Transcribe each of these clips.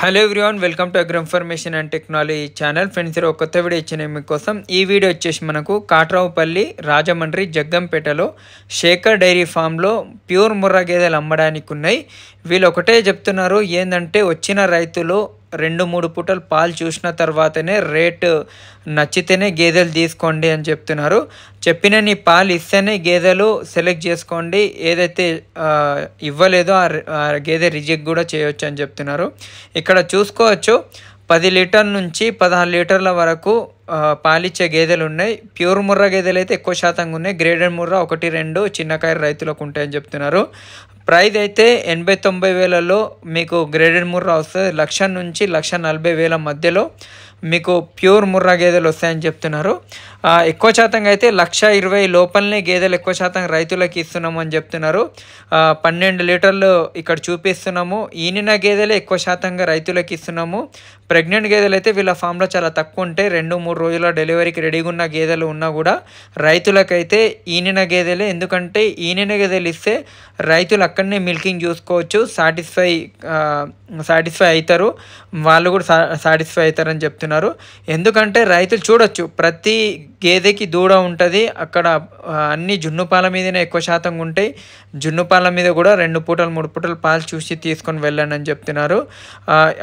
Hello everyone, welcome to agri information and technology channel. Friends, ఒక కొత్త video ఇచ్చిన మీకోసం. ఈ వీడియో వచ్చేసి మనకు కాట్రావుపల్లి, రాజమండ్రి, జగ్గంపేటలో శేఖర్ డైరీ ఫామ్లో ప్యూర్ ముర్రా గేదెలు అమ్మడానికి ఉన్నాయి. వీళ్ళు ఒకటే చెప్తున్నారు, ఏంటంటే వచ్చిన రైతులు 2-3 పూటలు పాలు చూసిన తర్వాతనే రేటు నచ్చితేనే గేదెలు తీసుకోండి అని చెప్తున్నారు. చెప్పినన్ని పాలు ఇస్తేనే గేదెలు సెలెక్ట్ చేసుకోండి, ఏదైతే ఇవ్వలేదో ఆ గేదె రిజెక్ట్ కూడా చేయొచ్చు అని చెప్తున్నారు. ఇక్కడ చూసుకోవచ్చు 10 లీటర్ల నుంచి 16 లీటర్ల వరకు పాలిచ్చే గేదెలు ఉన్నాయి. ప్యూర్ ముర్రా గేదెలు అయితే ఎక్కువ శాతంగా ఉన్నాయి. గ్రేడెడ్ ముర్రా 1-2 చిన్నకాయ రైతులకు ఉంటాయని చెప్తున్నారు. ప్రైస్ అయితే 80-90 వేలలో మీకు గ్రేడెడ్ ముర్రా వస్తుంది. 1,00,000 నుంచి 1,40,000 మధ్యలో మీకు ప్యూర్ ముర్రా గేదెలు వస్తాయని చెప్తున్నారు. ఎక్కువ శాతంగా అయితే 1,20,000 లోపలనే గేదెలు ఎక్కువ శాతం రైతులకు ఇస్తున్నాము అని చెప్తున్నారు. 12 లీటర్లు ఇక్కడ చూపిస్తున్నాము. ఈనిన గేదెలే ఎక్కువ శాతంగా రైతులకు ఇస్తున్నాము. ప్రెగ్నెంట్ గేదెలు అయితే వీళ్ళ ఫామ్లో చాలా తక్కువ ఉంటాయి. 2-3 రోజుల డెలివరీకి రెడీగా ఉన్న గేదెలు ఉన్నా కూడా రైతులకైతే ఈనిన గేదెలే. ఎందుకంటే ఈనిన గేదెలు ఇస్తే రైతులు అక్కడనే మిల్కింగ్ చూసుకోవచ్చు, సాటిస్ఫై అవుతారు, వాళ్ళు కూడా సాటిస్ఫై అవుతారని చెప్తున్నారు. ఎందుకంటే రైతులు చూడొచ్చు, ప్రతి గేదెకి దూడ ఉంటుంది. అక్కడ అన్ని జున్నుపాల మీదనే ఎక్కువ శాతంగా ఉంటాయి. జున్నుపాల మీద కూడా 2 పూటలు 3 పూటలు పాలు చూసి తీసుకొని వెళ్ళండి అని చెప్తున్నారు.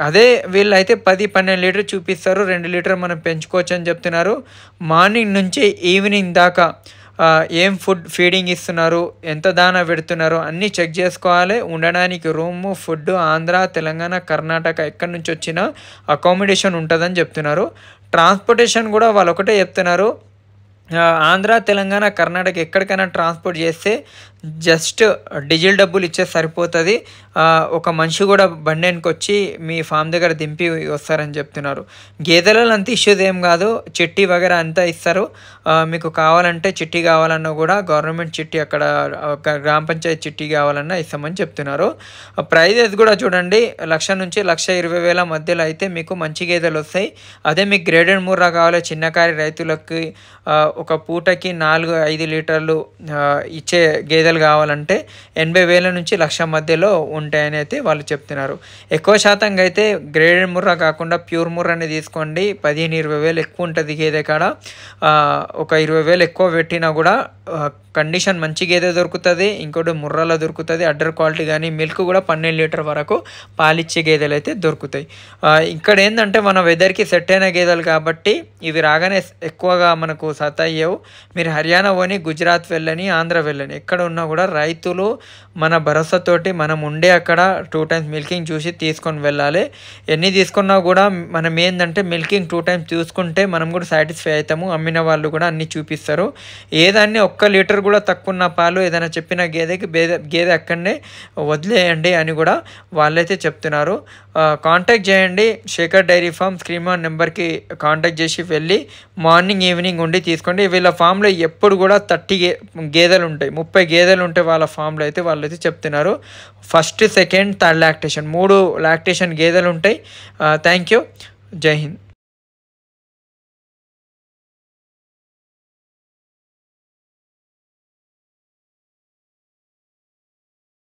అదే వీళ్ళైతే 10-12 లీటర్ చూపిస్తారు. 2 లీటర్ మనం పెంచుకోవచ్చు అని చెప్తున్నారు. మార్నింగ్ నుంచి ఈవినింగ్ దాకా ఏం ఫీడింగ్ ఇస్తున్నారు, ఎంత దానా పెడుతున్నారు అన్నీ చెక్ చేసుకోవాలి. ఉండడానికి రూము, ఫుడ్ ఆంధ్ర, తెలంగాణ, కర్ణాటక ఎక్కడి నుంచి వచ్చినా అకామిడేషన్ ఉంటుందని చెప్తున్నారు. ట్రాన్స్పోర్టేషన్ కూడా వాళ్ళు ఒకటే చెప్తున్నారు, ఆంధ్ర, తెలంగాణ, కర్ణాటక ఎక్కడికైనా ట్రాన్స్పోర్ట్ చేస్తే జస్ట్ డీజిల్ డబ్బులు ఇచ్చే సరిపోతుంది. ఒక మనిషి కూడా బండికి వచ్చి మీ ఫామ్ దగ్గర దింపి వస్తారని చెప్తున్నారు. గేదెలలో అంత ఇష్యూస్ ఏం కాదు, చిట్టి వగేరా అంతా ఇస్తారు. మీకు కావాలంటే చిట్టి కావాలన్నా కూడా గవర్నమెంట్ చిట్టి, అక్కడ గ్రామ పంచాయతీ చిట్టి కావాలన్నా ఇస్తామని చెప్తున్నారు. ప్రైజెస్ కూడా చూడండి, 1,00,000 నుంచి 1,20,000 మధ్యలో అయితే మీకు మంచి గేదెలు వస్తాయి. అదే మీకు గ్రేడెడ్ ముర్రా కావాలి చిన్నకారి రైతులకి, ఒక పూటకి 4-5 లీటర్లు ఇచ్చే గేదెలు కావాలంటే 80,000 నుంచి 1,00,000 మధ్యలో ఉంటాయని అయితే వాళ్ళు చెప్తున్నారు. ఎక్కువ శాతంగా అయితే గ్రేడెడ్ ముర్రా కాకుండా ప్యూర్ ముర్రాని తీసుకోండి. 15-20,000 ఎక్కువ ఉంటుంది గేదె కాడ. ఒక 20,000 ఎక్కువ పెట్టినా కూడా కండిషన్ మంచి గేదె దొరుకుతుంది. ఇంకోటి ముర్రాలో దొరుకుతుంది. అడ్డర్ క్వాలిటీ కానీ మిల్క్ కూడా 12 లీటర్ వరకు పాలిచ్చే గేదెలు అయితే దొరుకుతాయి. ఇక్కడ ఏంటంటే మన వెదర్కి సెట్ అయిన గేదెలు కాబట్టి ఇవి రాగానే ఎక్కువగా మనకు సతాయ్యవు. మీరు హర్యానా పోని, గుజరాత్ వెళ్ళని, ఆంధ్ర వెళ్ళని, ఎక్కడ ఉన్నా కూడా రైతులు మన భరోసాతోటి మనం ఉండే అక్కడ 2 టైమ్స్ మిల్కింగ్ చూసి తీసుకొని వెళ్ళాలి. ఎన్ని తీసుకున్నా కూడా మనం ఏంటంటే మిల్కింగ్ 2 టైమ్స్ చూసుకుంటే మనం కూడా సాటిస్ఫై అవుతాము. అమ్మిన వాళ్ళు కూడా అన్నీ చూపిస్తారు. ఏదాన్ని 1 లీటర్ కూడా తక్కువ ఉన్న పాలు ఏదైనా చెప్పిన గేదె అక్కడనే వదిలేయండి అని కూడా వాళ్ళైతే చెప్తున్నారు. కాంటాక్ట్ చేయండి Shekhar dairy farm. Screen on నెంబర్కి కాంటాక్ట్ చేసి వెళ్ళి మార్నింగ్ ఈవినింగ్ ఉండి తీసుకోండి. వీళ్ళ ఫామ్లో ఎప్పుడు కూడా 30 గేదెలు ఉంటాయి, 30 గేదెలు ఉంటాయి వాళ్ళ ఫామ్లో అయితే వాళ్ళైతే చెప్తున్నారు. First, second, third lactation 3 lactation గేదెలు ఉంటాయి. Thank you. జై హింద్.